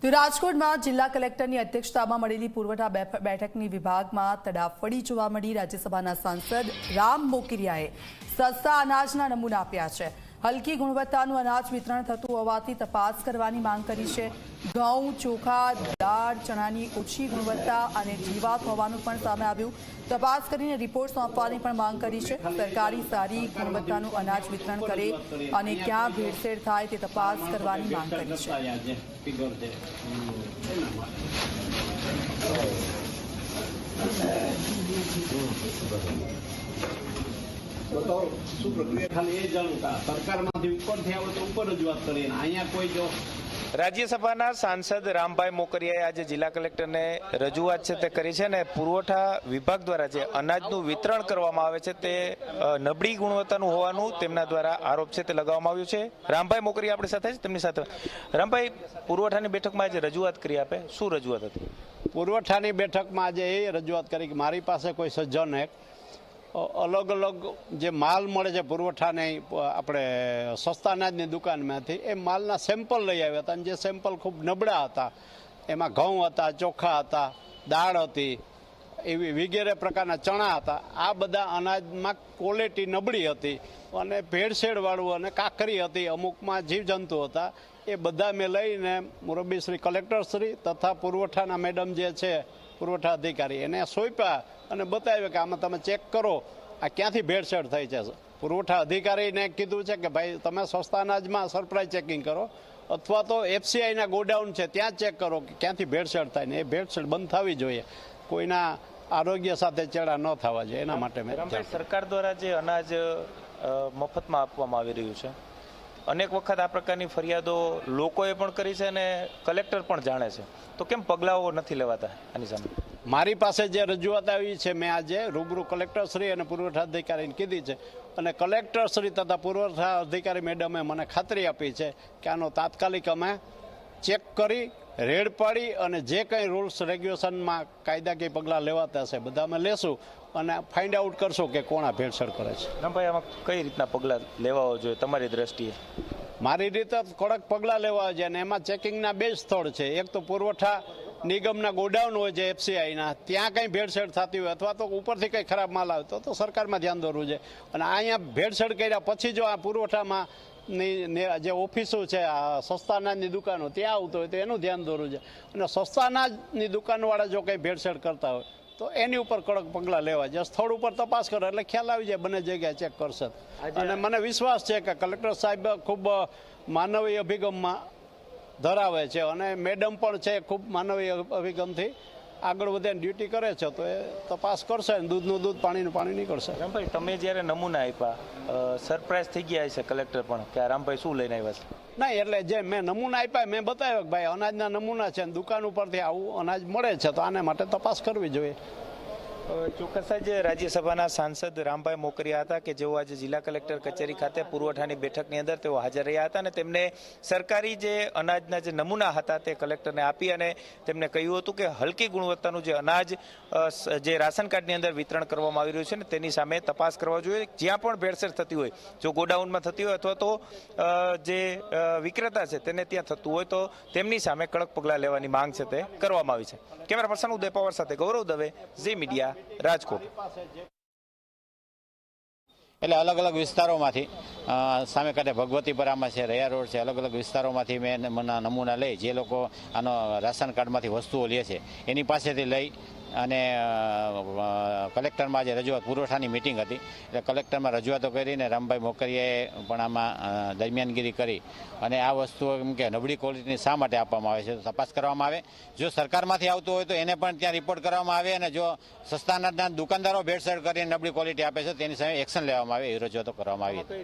તો રાજકોટમાં જિલ્લા કલેક્ટરની અધ્યક્ષતામાં મળેલી પુરવઠા બેઠકની વિભાગમાં તડાફડી જોવા મળી। રાજ્યસભાના સાંસદ રામ મોકરિયાએ સસ્તા અનાજના નમૂના આપ્યા છે। હલકી ગુણવત્તાનું અનાજ વિતરણ થતું હોવાથી તપાસ કરવાની માંગ કરી છે। ઘઉં, ચોખા, દાળ, ચણાની ઓછી ગુણવત્તા અને જીવાત હોવાનું પણ સામે આવ્યું। તપાસ કરીને રિપોર્ટ સોંપવાની પણ માંગ કરી છે। સરકારી સારી ગુણવત્તાનું અનાજ વિતરણ કરે અને ક્યાં ભેળસેળ થાય તે તપાસ કરવાની માંગ કરી છે। बताओ શું પ્રક્રિયા ખાલી એ જાણું સરકારમાંથી ઉપરથી આવે તો ઉપર રજૂઆત કરીએ અહીંયા કોઈ જો રાજ્યસભાના સાંસદ રામભાઈ મોકરિયાએ આજે જિલ્લા કલેક્ટરને રજૂઆત છે તે કરી છે અને પુરવઠા વિભાગ દ્વારા જે અનાજનું વિતરણ કરવામાં આવે છે તે નબળી ગુણવત્તાનું હોવાનું તેમના દ્વારા આરોપ છે તે લગાવવામાં આવ્યું છે। રામભાઈ મોકરિયા આપણી સાથે છે, તેમની સાથે રામભાઈ, પુરવઠાની બેઠકમાં આજે રજૂઆત કરી આપે, શું રજૂઆત હતી? પુરવઠાની બેઠકમાં આજે એ રજૂઆત કરી કે મારી પાસે કોઈ સજ્જને અલગ અલગ જે માલ મળે છે પુરવઠાને આપણે સસ્તા અનાજની દુકાનમાંથી એ માલના સેમ્પલ લઈ આવ્યા હતા અને જે સેમ્પલ ખૂબ નબળા હતા, એમાં ઘઉં હતા, ચોખા હતા, દાળ હતી, એવી વગેરે પ્રકારના ચણા હતા। આ બધા અનાજમાં ક્વોલિટી નબળી હતી અને ભેળસેળવાળું અને કાકરી હતી, અમુકમાં જીવજંતુ હતા। એ બધા મેં લઈને મુરબ્બી શ્રી કલેક્ટરશ્રી તથા પુરવઠાના મેડમ જે છે પુરવઠા અધિકારી એને સોંપ્યા અને બતાવ્યું કે આમાં તમે ચેક કરો આ ક્યાંથી ભેળસેળ થઈ છે। પુરવઠા અધિકારીને કીધું છે કે ભાઈ તમે સસ્તા અનાજમાં સરપ્રાઇઝ ચેકિંગ કરો અથવા તો એફસીઆઈના ગોડાઉન છે ત્યાં ચેક કરો કે ક્યાંથી ભેળસેળ થાય ને એ ભેળસેળ બંધ થવી જોઈએ, કોઈના આરોગ્ય સાથે ચેડા ન થવા જોઈએ એના માટે મેં સરકાર દ્વારા જે અનાજ મફતમાં આપવામાં આવી રહ્યું છે, અનેક વખત આ પ્રકારની ફરિયાદો લોકોએ પણ કરી છે અને કલેક્ટર પણ જાણે છે, તો કેમ પગલાઓ નથી લેવાતા આની સામે? મારી પાસે જે રજૂઆત આવી છે મેં આજે રૂબરૂ કલેક્ટરશ્રી અને પુરવઠા અધિકારીને કીધી છે અને કલેક્ટરશ્રી તથા પુરવઠા અધિકારી મેડમે મને ખાતરી આપી છે કે આનો તાત્કાલિક અમે ચેક કરી રેડ પાડી અને જે કંઈ રૂલ્સ રેગ્યુલેશનમાં કાયદાકીય પગલાં લેવાતા હશે બધા અમે લેશું અને ફાઇન્ડ આઉટ કરશું કે કોણ આ ભેળસેળ કરે છે। રામભાઈ, આમાં કઈ રીતના પગલાં લેવા જોઈએ તમારી દ્રષ્ટિએ? મારી રીતે કડક પગલાં લેવા જોઈએ અને એમાં ચેકિંગના બે સ્થળ છે। એક તો પુરવઠા નિગમના ગોડાઉન હોય છે એફસીઆઈના, ત્યાં કંઈ ભેળસેળ થતી હોય અથવા તો ઉપરથી કંઈ ખરાબ માલ આવે તો સરકારમાં ધ્યાન દોરવું છે અને અહીંયા ભેળસેળ કર્યા પછી જો આ પુરવઠામાં જે ઓફિસો છે આ સસ્તા અનાજની દુકાનો ત્યાં આવતો હોય તો એનું ધ્યાન દોરવું છે અને સસ્તા અનાજની દુકાનવાળા જો કંઈ ભેળસેળ કરતા હોય તો એની ઉપર કડક પગલાં લેવા જાય। સ્થળ ઉપર તપાસ કરો એટલે ખ્યાલ આવી જાય, બંને જગ્યાએ ચેક કરશે અને મને વિશ્વાસ છે કે કલેક્ટર સાહેબ ખૂબ માનવીય અભિગમમાં ધરાવે છે અને મેડમ પણ છે ખૂબ માનવીય અભિગમથી આગળ વધે ડ્યુટી કરે છે, તો એ તપાસ કરશે ને દૂધનું દૂધ પાણીનું પાણી નીકળશે। રામભાઈ, તમે જ્યારે નમૂના આપ્યા સરપ્રાઇઝ થઈ ગયા છે કલેક્ટર પણ કે રામભાઈ શું લઈને આવ્યા છે? નહીં, એટલે જે મેં નમૂના આપ્યા મેં બતાવ્યો કે ભાઈ અનાજના નમૂના છે દુકાન ઉપરથી આવું અનાજ મળે છે તો આને માટે તપાસ કરવી જોઈએ। ચોક્કસ જ રાજ્યસભાના સાંસદ રામભાઈ મોકરિયા હતા કે જેઓ આજે જિલ્લા કલેક્ટર કચેરી ખાતે પુરવઠાની બેઠકની અંદર તેઓ હાજર રહ્યા હતા અને તેમને સરકારી જે અનાજના જે નમૂના હતા તે કલેક્ટરને આપી અને તેમને કહ્યું હતું કે હલકી ગુણવત્તાનું જે અનાજ જે રાશન કાર્ડની અંદર વિતરણ કરવામાં આવી રહ્યું છે ને તેની સામે તપાસ કરવા જોઈએ। જ્યાં પણ ભેળસેળ થતી હોય, જો ગોડાઉનમાં થતી હોય અથવા તો જે વિક્રેતા છે તેને ત્યાં થતું હોય તો તેમની સામે કડક પગલાં લેવાની માંગ છે તે કરવામાં આવી છે। કેમેરા પર્સન ઉદય પવાર સાથે ગૌરવ દવે, ઝી મીડિયા, રાજકોટ। એટલે અલગ અલગ વિસ્તારોમાંથી સામે કાંઠે ભગવતીપરામાં છે, રૈયા રોડ છે, અલગ અલગ વિસ્તારોમાંથી મેં નમૂના લઈ જે લોકો આનો રાશન કાર્ડમાંથી વસ્તુઓ લે છે એની પાસેથી લઈ અને કલેક્ટરમાં આજે રજૂઆત પુરવઠાની મિટિંગ હતી એટલે કલેક્ટરમાં રજૂઆતો કરીને રામભાઈ મોકરિયાએ પણ આમાં દરમિયાનગીરી કરી અને આ વસ્તુઓ એમ કે નબળી ક્વોલિટીની શા માટે આપવામાં આવે છે તો તપાસ કરવામાં આવે। જો સરકારમાંથી આવતું હોય તો એને પણ ત્યાં રિપોર્ટ કરવામાં આવે અને જો સસ્તા અનાજના દુકાનદારો ભેળસેળ કરીને નબળી ક્વોલિટી આપે છે તેની સામે એક્શન લેવામાં આવે એવી રજૂઆતો કરવામાં આવી।